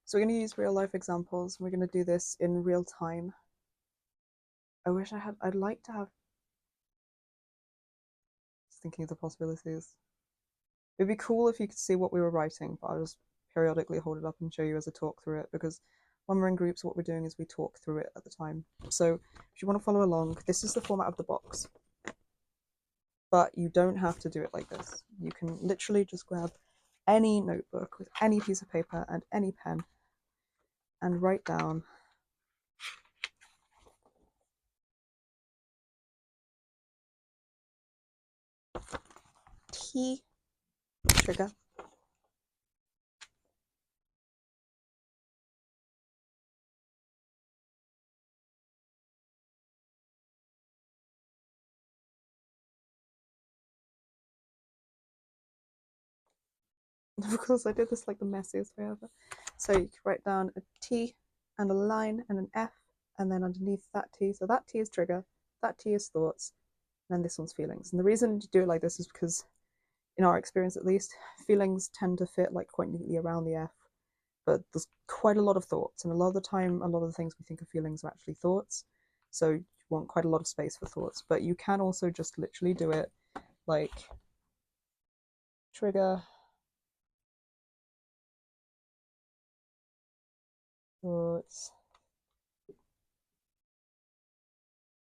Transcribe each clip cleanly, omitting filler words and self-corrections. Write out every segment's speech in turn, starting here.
So we're going to use real life examples. We're going to do this in real time. I'd like to have, just thinking of the possibilities. It'd be cool if you could see what we were writing, but I'll just periodically hold it up and show you as I talk through it, because when we're in groups, what we're doing is we talk through it at the time. So if you want to follow along, this is the format of the box. But you don't have to do it like this. You can literally just grab any notebook with any piece of paper and any pen and write down T trigger, of course I did this like the messiest way ever. So you can write down a T and a line and an F, and then underneath that T, so that T is trigger, that T is thoughts, and then this one's feelings. And the reason to do it like this is because, in our experience at least, feelings tend to fit like quite neatly around the F, but there's quite a lot of thoughts, and a lot of the time, a lot of the things we think of feelings are actually thoughts. So you want quite a lot of space for thoughts, but you can also just literally do it like trigger, thoughts,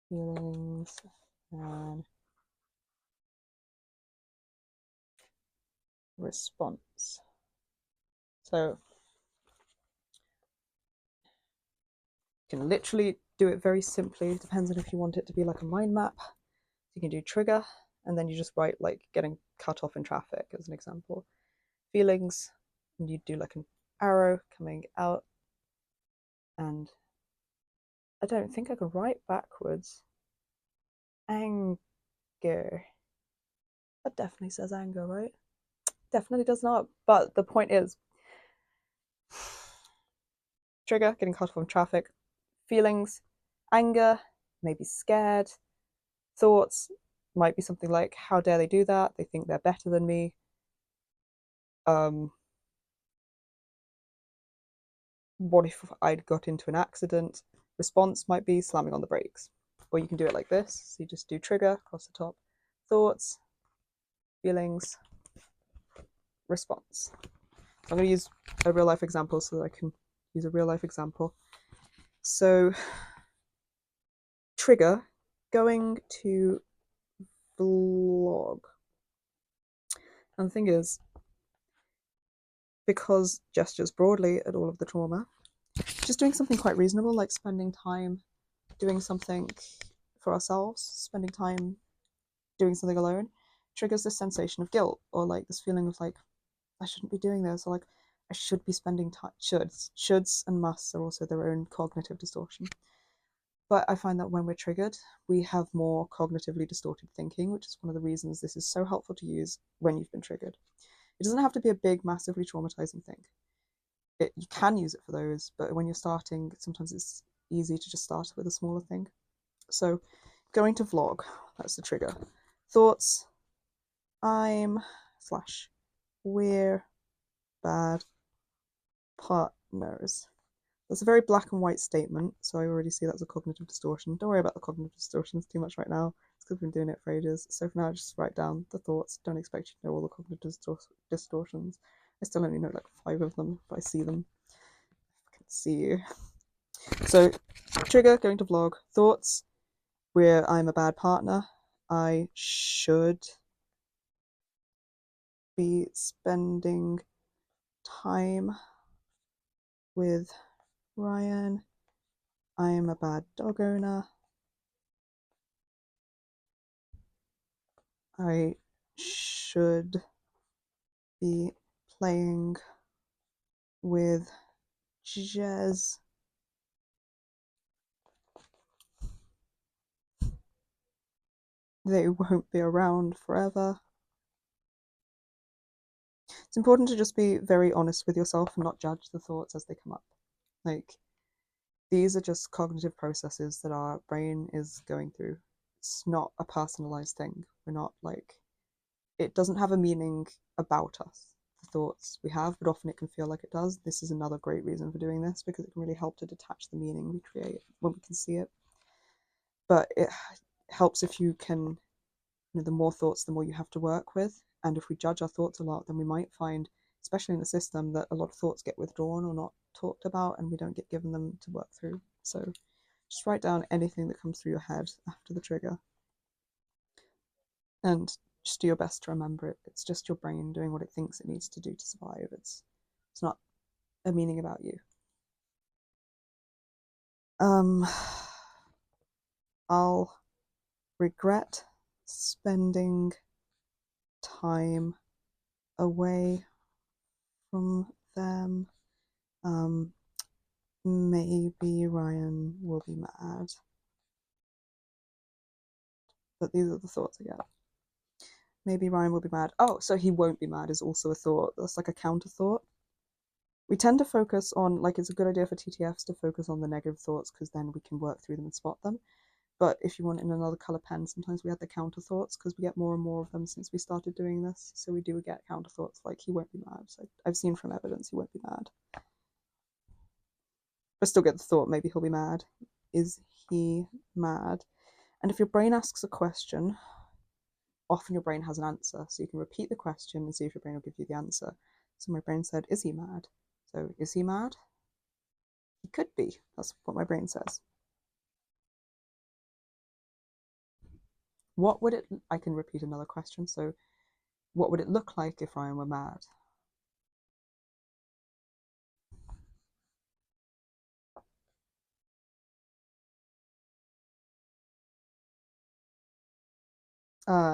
feelings, and response. So you can literally do it very simply. It depends on if you want it to be like a mind map. You can do trigger, and then you just write like getting cut off in traffic as an example. Feelings, and you do like an arrow coming out, and I don't think I can write backwards. Anger. That definitely says anger, right? Definitely does not. But the point is, trigger, getting cut off in traffic. Feelings, anger, maybe scared. Thoughts might be something like, how dare they do that? They think they're better than me. What if I'd got into an accident? Response might be slamming on the brakes. Or you can do it like this. So you just do trigger across the top. Thoughts, feelings, response. I'm going to use a real life example so that I can use a real life example. So, trigger, going to vlog. And the thing is, because gestures broadly at all of the trauma, just doing something quite reasonable, like spending time doing something for ourselves, spending time doing something alone, triggers this sensation of guilt, or like this feeling of like, I shouldn't be doing this, or like, I should be spending time. Shoulds and musts are also their own cognitive distortion. But I find that when we're triggered, we have more cognitively distorted thinking, which is one of the reasons this is so helpful to use when you've been triggered. It doesn't have to be a big, massively traumatizing thing. You can use it for those, but when you're starting, sometimes it's easy to just start with a smaller thing. So, going to vlog, that's the trigger. Thoughts, I'm / we're bad partners. That's a very black and white statement, so I already see that's a cognitive distortion. Don't worry about the cognitive distortions too much right now. It's because we've been doing it for ages. So for now, just write down the thoughts. Don't expect you to know all the cognitive distortions. I still only know like 5 of them, but I see them. I can see you. So, trigger, going to vlog. Thoughts, where I'm a bad partner. I should be spending time with Ryan. I am a bad dog owner. I should be playing with Jez. They won't be around forever. It's important to just be very honest with yourself and not judge the thoughts as they come up. Like, these are just cognitive processes that our brain is going through. It's not a personalized thing. We're not like, it doesn't have a meaning about us. the thoughts we have, but often it can feel like it does. This is another great reason for doing this, because it can really help to detach the meaning we create when we can see it. But it helps if you can, the more thoughts, the more you have to work with. And if we judge our thoughts a lot, then we might find, especially in the system, that a lot of thoughts get withdrawn or not talked about, and we don't get given them to work through. So just write down anything that comes through your head after the trigger, and just do your best to remember it. It's just your brain doing what it thinks it needs to do to survive. It's not a meaning about you. I'll regret spending time away from them. Maybe Ryan will be mad. But these are the thoughts I get. Maybe Ryan will be mad. Oh, so he won't be mad is also a thought. That's like a counter thought. We tend to focus on, like, it's a good idea for TTFs to focus on the negative thoughts, because then we can work through them and spot them. But if you want in another colour pen, sometimes we add the counter thoughts, because we get more and more of them since we started doing this. So we do get counter thoughts like he won't be mad. So I've seen from evidence he won't be mad. I still get the thought maybe he'll be mad. Is he mad? And if your brain asks a question, often your brain has an answer. So you can repeat the question and see if your brain will give you the answer. So my brain said, is he mad? So is he mad? He could be. That's what my brain says. What would it, I can repeat another question. So what would it look like if Ryan were mad?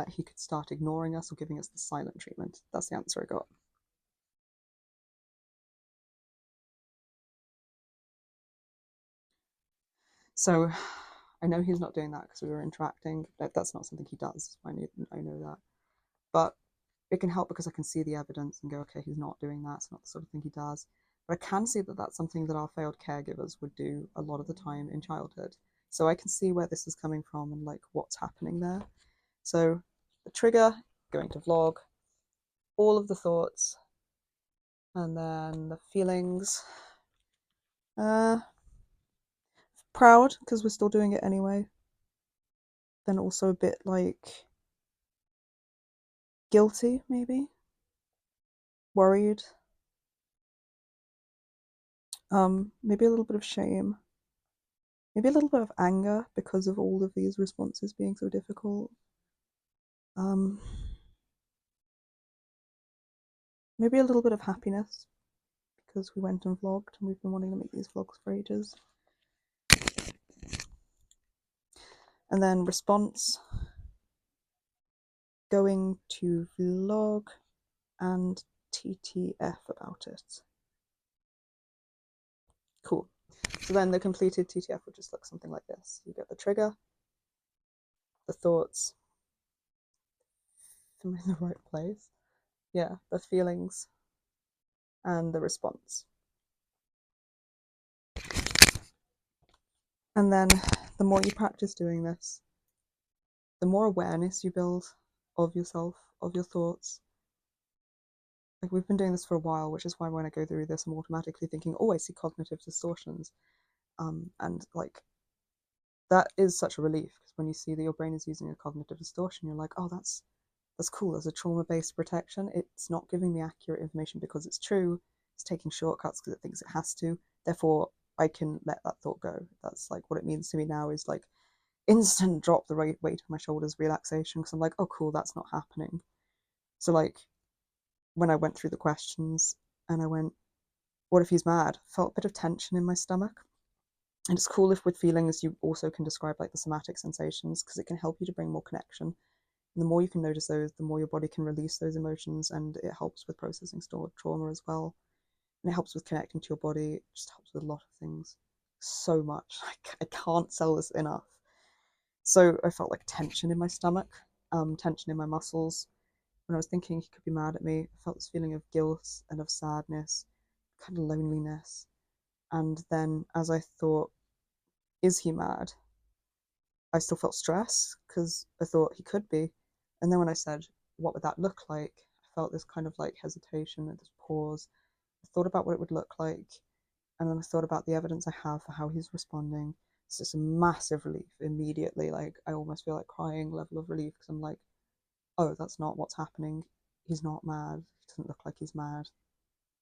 He could start ignoring us or giving us the silent treatment. That's the answer I got. So I know he's not doing that because we were interacting. That's not something he does. I know that. But it can help because I can see the evidence and go, okay, he's not doing that. It's not the sort of thing he does. But I can see that that's something that our failed caregivers would do a lot of the time in childhood. So I can see where this is coming from and like what's happening there. So the trigger, going to vlog, all of the thoughts, and then the feelings. Proud because we're still doing it anyway. Then also a bit like guilty, maybe. Worried. Maybe a little bit of shame. Maybe a little bit of anger because of all of these responses being so difficult. Maybe a little bit of happiness because we went and vlogged and we've been wanting to make these vlogs for ages. And then response, going to vlog and TTF about it. Cool. So then the completed TTF would just look something like this. You get the trigger, the thoughts. Am I in the right place? Yeah, the feelings and the response. And then the more you practice doing this, the more awareness you build of yourself, of your thoughts. Like, we've been doing this for a while, which is why when I go through this, I'm automatically thinking, oh, I see cognitive distortions. And like, that is such a relief, because when you see that your brain is using a cognitive distortion, you're like, oh, that's cool. There's a trauma-based protection. It's not giving me accurate information because it's true. It's taking shortcuts because it thinks it has to. Therefore, I can let that thought go. That's like what it means to me now, is like instant drop the weight of my shoulders relaxation, because I'm like, oh cool, that's not happening. So like when I went through the questions and I went, what if he's mad? Felt a bit of tension in my stomach. And it's cool if with feelings you also can describe like the somatic sensations, because it can help you to bring more connection. And the more you can notice those, the more your body can release those emotions, and it helps with processing stored trauma as well. And it helps with connecting to your body. It just helps with a lot of things. So much. I can't sell this enough. So I felt like tension in my stomach, tension in my muscles. When I was thinking he could be mad at me, I felt this feeling of guilt and of sadness, kind of loneliness. And then as I thought, is he mad? I still felt stress because I thought he could be. And then when I said, what would that look like? I felt this kind of like hesitation and this pause. I thought about what it would look like, and then I thought about the evidence I have for how he's responding. It's just a massive relief immediately. Like, I almost feel like crying level of relief, because I'm like, oh, that's not what's happening. He's not mad. He doesn't look like he's mad.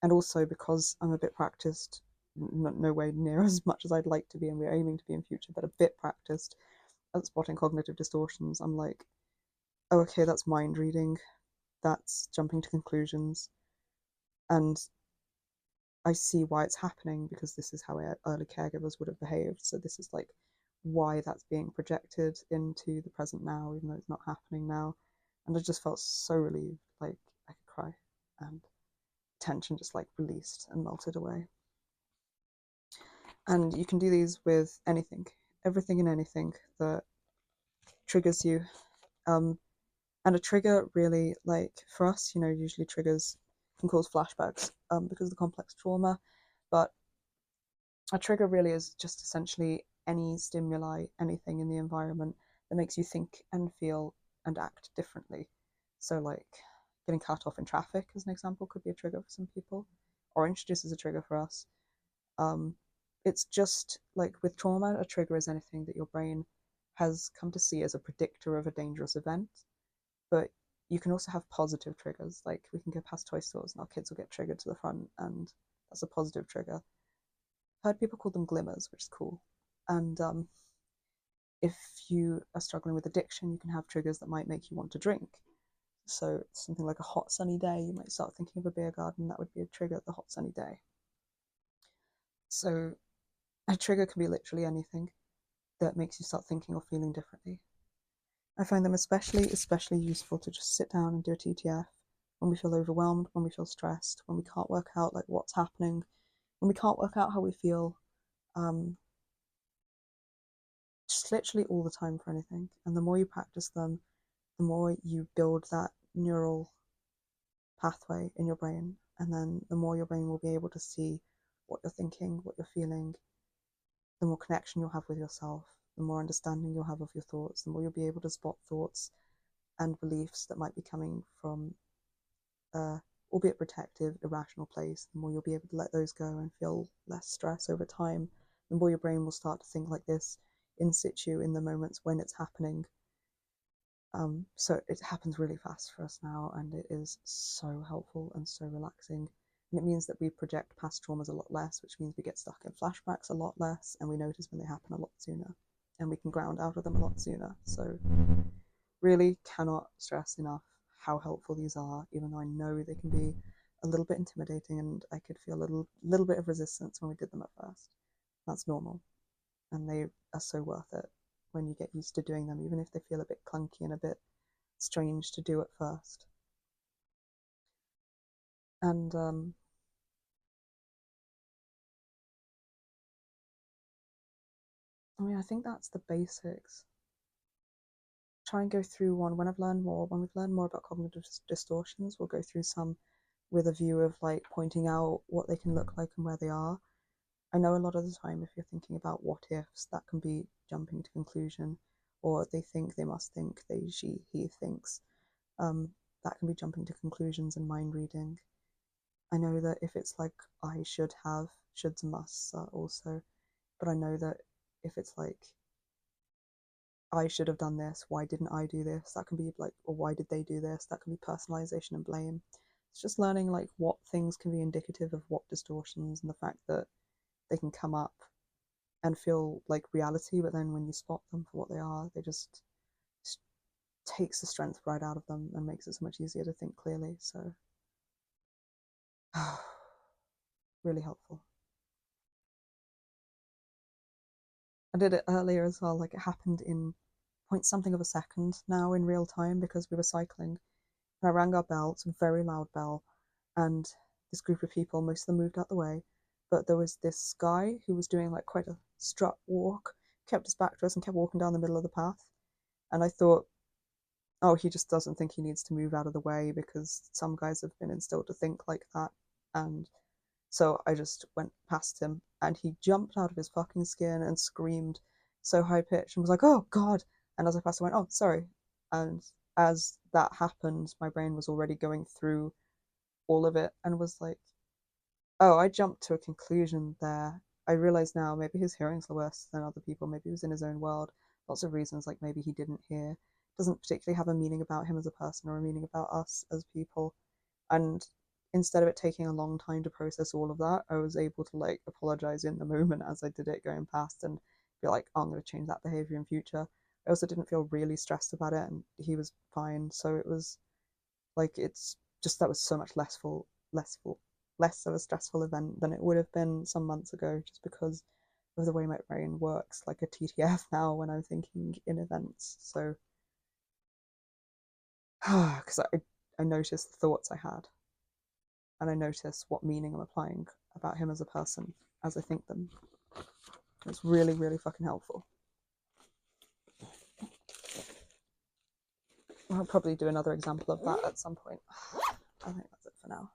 And also because I'm a bit practiced, no way near as much as I'd like to be, and we're aiming to be in future, but a bit practiced at spotting cognitive distortions, I'm like, oh, okay, that's mind reading, that's jumping to conclusions, and I see why it's happening, because this is how early caregivers would have behaved. So this is like why that's being projected into the present now, even though it's not happening now. And I just felt so relieved, like I could cry, and tension just like released and melted away. And you can do these with anything, everything and anything that triggers you. And a trigger really, like for us, usually triggers can cause flashbacks because of the complex trauma. But a trigger really is just essentially any stimuli, anything in the environment that makes you think and feel and act differently. So, like getting cut off in traffic, as an example, could be a trigger for some people. Orange juice is a trigger for us. Um, it's just like with trauma, a trigger is anything that your brain has come to see as a predictor of a dangerous event. But you can also have positive triggers. Like, we can go past toy stores and our kids will get triggered to the front, and that's a positive trigger. I've heard people call them glimmers, which is cool. And if you are struggling with addiction, you can have triggers that might make you want to drink. So something like a hot sunny day, you might start thinking of a beer garden. That would be a trigger, the hot sunny day. So a trigger can be literally anything that makes you start thinking or feeling differently. I find them especially useful to just sit down and do a TTF when we feel overwhelmed, when we feel stressed, when we can't work out like what's happening, when we can't work out how we feel. Just literally all the time for anything. And the more you practice them, the more you build that neural pathway in your brain. And then the more your brain will be able to see what you're thinking, what you're feeling, the more connection you'll have with yourself, the more understanding you'll have of your thoughts, the more you'll be able to spot thoughts and beliefs that might be coming from albeit protective, irrational place, the more you'll be able to let those go and feel less stress over time. The more your brain will start to think like this in situ in the moments when it's happening. So it happens really fast for us now, and it is so helpful and so relaxing. And it means that we project past traumas a lot less, which means we get stuck in flashbacks a lot less, and we notice when they happen a lot sooner, and we can ground out of them a lot sooner. So really cannot stress enough how helpful these are, even though I know they can be a little bit intimidating, and I could feel a little bit of resistance when we did them at first. That's normal, and they are so worth it when you get used to doing them, even if they feel a bit clunky and a bit strange to do at first. And I think that's the basics. Try and go through one when we've learned more about cognitive distortions, we'll go through some with a view of like pointing out what they can look like and where they are. I know a lot of the time, if you're thinking about what ifs, that can be jumping to conclusion, or they think, they must think, they, she, he thinks. That can be jumping to conclusions and mind reading. I know that if it's like I should have, shoulds and musts are also, but I know that if it's like I should have done this, why didn't I do this? That can be like, or why did they do this? That can be personalization and blame. It's just learning like what things can be indicative of what distortions, and the fact that they can come up and feel like reality, but then when you spot them for what they are, they just takes the strength right out of them and makes it so much easier to think clearly. So really helpful. I did it earlier as well, like it happened in point something of a second now in real time, because we were cycling and I rang our bell. It's a very loud bell, and this group of people, most of them moved out the way, but there was this guy who was doing like quite a strut walk, kept his back to us and kept walking down the middle of the path. And I thought, oh, he just doesn't think he needs to move out of the way, because some guys have been instilled to think like that. And so I just went past him, and he jumped out of his fucking skin and screamed so high pitched and was like, oh God. And as I passed, I went, oh, sorry. And as that happened, my brain was already going through all of it and was like, oh, I jumped to a conclusion there. I realize now maybe his hearing's the worse than other people. Maybe he was in his own world. Lots of reasons, like maybe he didn't hear. Doesn't particularly have a meaning about him as a person or a meaning about us as people. And instead of it taking a long time to process all of that, I was able to like apologize in the moment as I did it going past and be like, oh, I'm going to change that behavior in future. I also didn't feel really stressed about it, and he was fine. So it was like it's just that was so much less full, less of a stressful event than it would have been some months ago, just because of the way my brain works like a TTF now when I'm thinking in events. So because I notice the thoughts I had, and I notice what meaning I'm applying about him as a person as I think them. It's really, really fucking helpful. I'll probably do another example of that at some point. I think that's it for now.